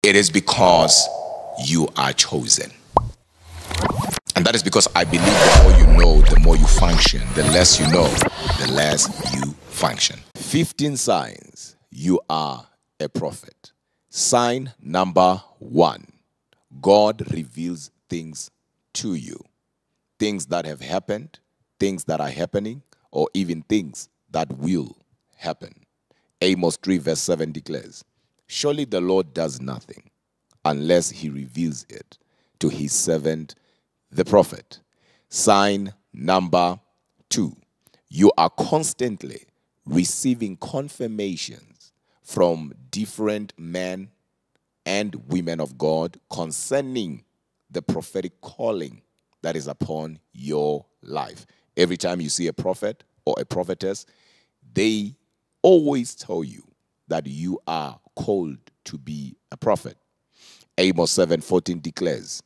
It is because you are chosen. And that is because I believe the more you know, the more you function. The less you know, the less you function. 15 signs you are a prophet. Sign number 1. God reveals things to you. Things that have happened, things that are happening, or even things that will happen. Amos 3 verse 7 declares, surely the Lord does nothing unless he reveals it to his servant, the prophet. Sign number 2. You are constantly receiving confirmations from different men and women of God concerning the prophetic calling that is upon your life. Every time you see a prophet or a prophetess, they always tell you that you are called to be a prophet. Amos 7:14 declares,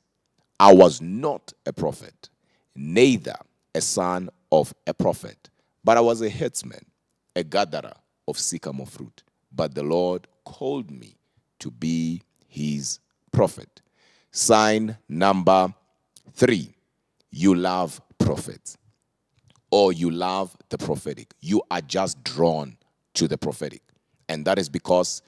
I was not a prophet, neither a son of a prophet, but I was a herdsman, a gatherer of sycamore fruit. But the Lord called me to be his prophet. Sign number 3, you love prophets, or you love the prophetic. You are just drawn to the prophetic. And that is because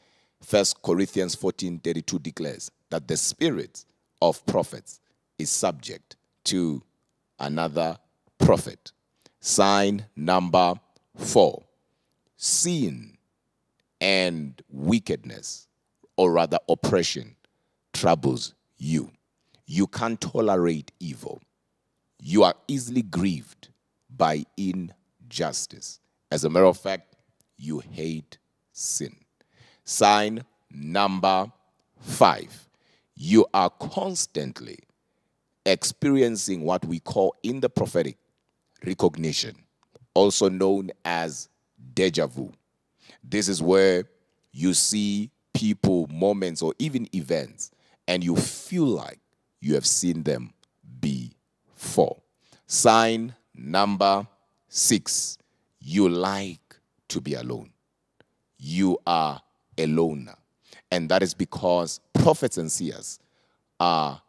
1 Corinthians 14:32 declares that the spirit of prophets is subject to another prophet. Sign number 4, sin and wickedness, or rather oppression, troubles you. You can't tolerate evil. You are easily grieved by injustice. As a matter of fact, you hate sin. Sign number 5, you are constantly experiencing what we call in the prophetic recognition, also known as deja vu. This is where you see people, moments, or even events, and you feel like you have seen them before. Sign number 6, you like to be alone. You are a loner. And that is because prophets and seers are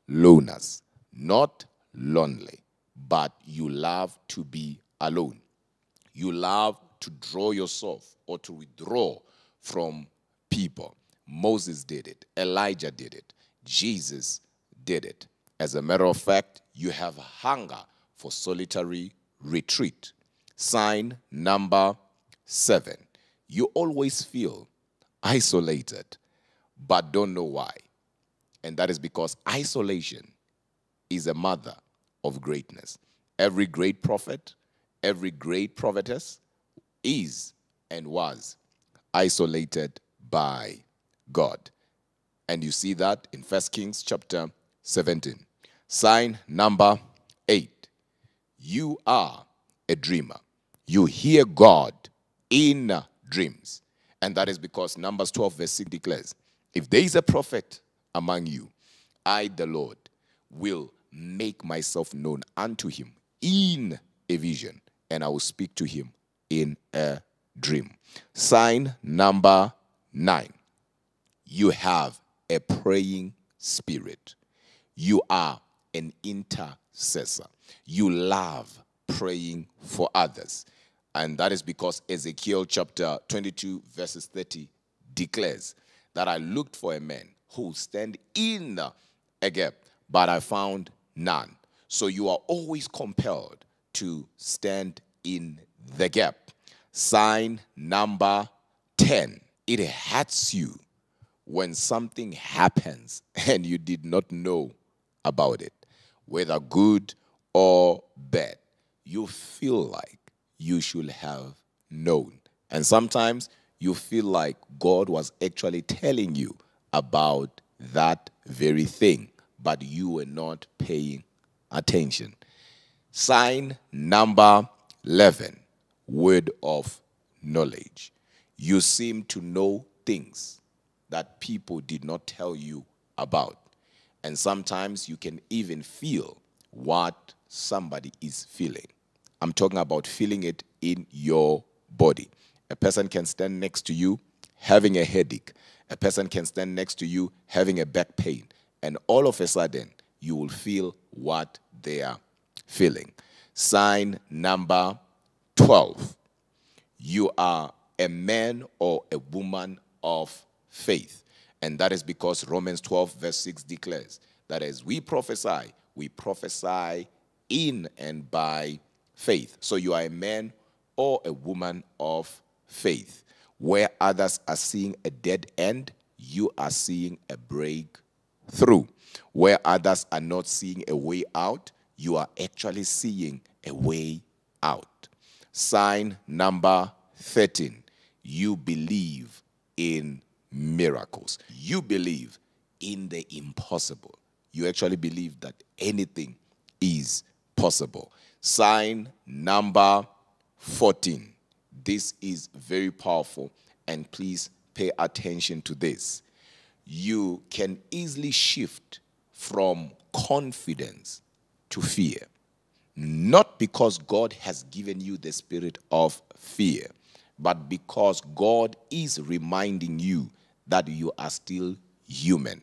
loners, not lonely, but you love to be alone. You love to draw yourself or to withdraw from people. Moses did it. Elijah did it. Jesus did it. As a matter of fact, you have hunger for solitary retreat. Sign number 7, you always feel isolated, but don't know why. And that is because isolation is a mother of greatness. Every great prophet, every great prophetess is and was isolated by God. And you see that in 1 Kings chapter 17. Sign number 8, you are a dreamer. You hear God in dreams. And that is because Numbers 12 verse 6 declares, if there is a prophet among you, I, the Lord, will make myself known unto him in a vision, and I will speak to him in a dream. Sign number 9, you have a praying spirit. You are an intercessor. You love praying for others. And that is because Ezekiel chapter 22 verses 30 declares that I looked for a man who would stand in a gap, but I found none. So you are always compelled to stand in the gap. Sign number 10, it hurts you when something happens and you did not know about it, whether good or bad. You feel like you should have known. And sometimes you feel like God was actually telling you about that very thing, but you were not paying attention. Sign number 11, word of knowledge. You seem to know things that people did not tell you about. And sometimes you can even feel what somebody is feeling. I'm talking about feeling it in your body. A person can stand next to you having a headache, A person can stand next to you having a back pain, and all of a sudden, you will feel what they are feeling. Sign number 12. You are a man or a woman of faith. And that is because Romans 12 verse 6 declares that as we prophesy in and by faith. So you are a man or a woman of faith. Where others are seeing a dead end, you are seeing a breakthrough. Where others are not seeing a way out, you are actually seeing a way out. Sign number 13. You believe in miracles. You believe in the impossible. You actually believe that anything is possible. Sign number 14. This is very powerful, and please pay attention to this. You can easily shift from confidence to fear. Not because God has given you the spirit of fear, but because God is reminding you that you are still human.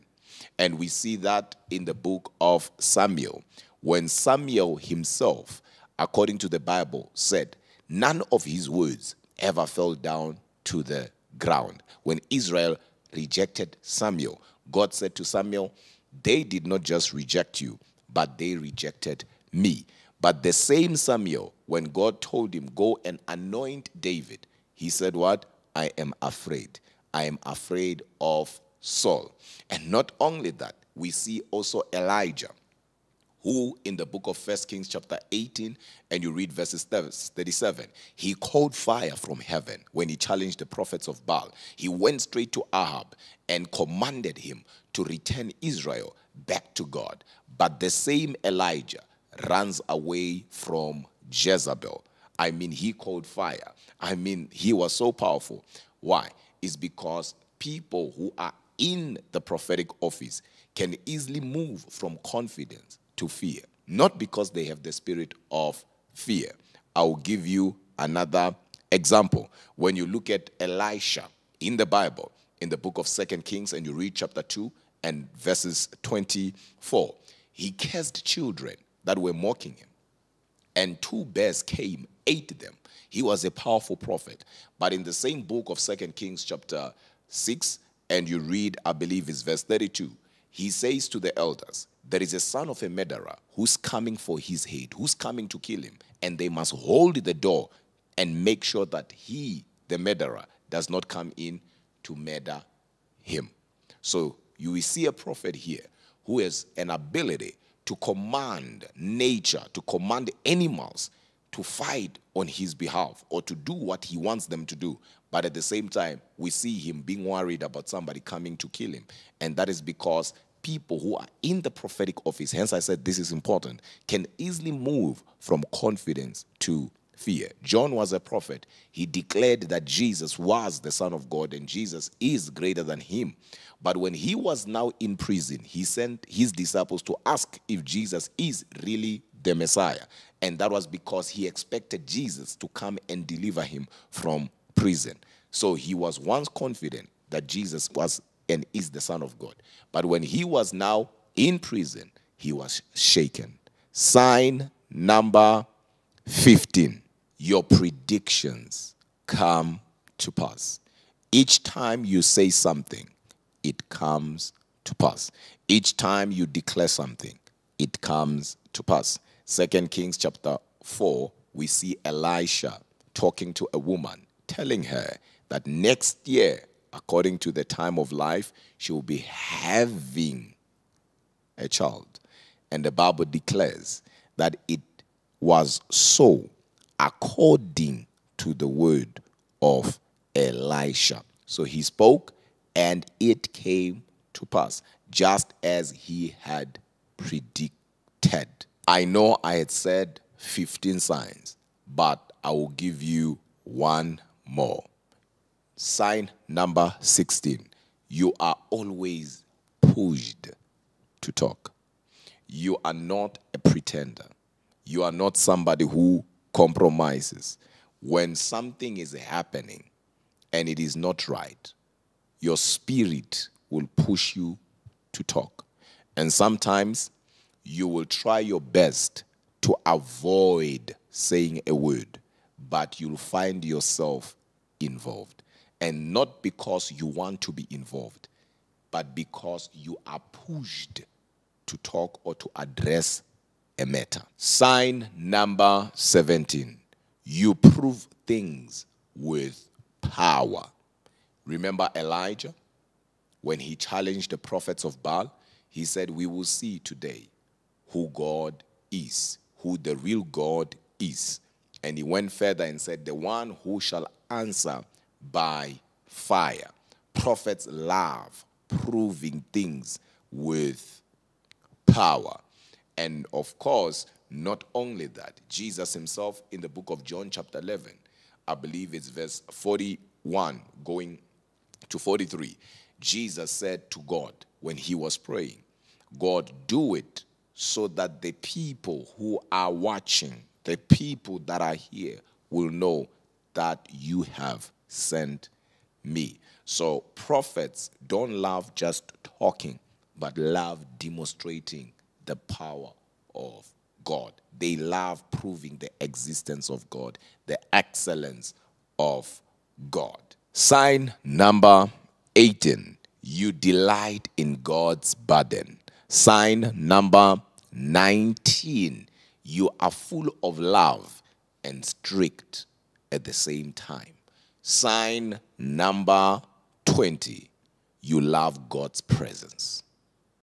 And we see that in the book of Samuel, when Samuel himself, according to the Bible, said, none of his words ever fell down to the ground. When Israel rejected Samuel, God said to Samuel, they did not just reject you, but they rejected me. But the same Samuel, when God told him, go and anoint David, he said what? I am afraid. I am afraid of Saul. And not only that, we see also Elijah, who in the book of 1 Kings chapter 18, and you read verses 37, he called fire from heaven when he challenged the prophets of Baal. He went straight to Ahab and commanded him to return Israel back to God. But the same Elijah runs away from Jezebel. I mean, he called fire. I mean, he was so powerful. Why? It's because people who are in the prophetic office can easily move from confidence to fear, not because they have the spirit of fear. I will give you another example. When you look at Elisha in the Bible, in the book of 2 Kings, and you read chapter 2 and verses 24, he cursed children that were mocking him, and 2 bears came, ate them. He was a powerful prophet. But in the same book of 2 Kings chapter 6, and you read, I believe it's verse 32, he says to the elders, there is a son of a murderer who's coming for his head, who's coming to kill him, and they must hold the door and make sure that he, the murderer, does not come in to murder him. So you will see a prophet here who has an ability to command nature, to command animals to fight on his behalf or to do what he wants them to do. But at the same time, we see him being worried about somebody coming to kill him. And that is because people who are in the prophetic office, hence I said this is important, can easily move from confidence to fear. John was a prophet. He declared that Jesus was the Son of God and Jesus is greater than him. But when he was now in prison, he sent his disciples to ask if Jesus is really the Messiah. And that was because he expected Jesus to come and deliver him from prison. So he was once confident that Jesus was and is the Son of God. But when he was now in prison, he was shaken. Sign number 15. Your predictions come to pass. Each time you say something, it comes to pass. Each time you declare something, it comes to pass. 2 Kings chapter 4, we see Elisha talking to a woman, telling her that next year, according to the time of life, she will be having a child. And the Bible declares that it was so according to the word of Elisha. So he spoke and it came to pass, just as he had predicted. I know I had said 15 signs, but I will give you one more. Sign number 16. You are always pushed to talk. You are not a pretender. You are not somebody who compromises. When something is happening and it is not right, your spirit will push you to talk. And sometimes you will try your best to avoid saying a word, but you'll find yourself involved. And not because you want to be involved, but because you are pushed to talk or to address a matter. Sign number 17. You prove things with power. Remember Elijah? When he challenged the prophets of Baal, he said, we will see today who God is, who the real God is. And he went further and said, the one who shall answer by fire. Prophets love proving things with power. And of course, not only that, Jesus himself in the book of John chapter 11, I believe it's verse 41 going to 43, Jesus said to God when he was praying, God, do it so that the people who are watching, the people that are here will know that you have sent me. So prophets don't love just talking, but love demonstrating the power of God. They love proving the existence of God, the excellence of God. Sign number 18. You delight in God's burden. Sign number 19. You are full of love and strict at the same time. Sign number 20. You love God's presence.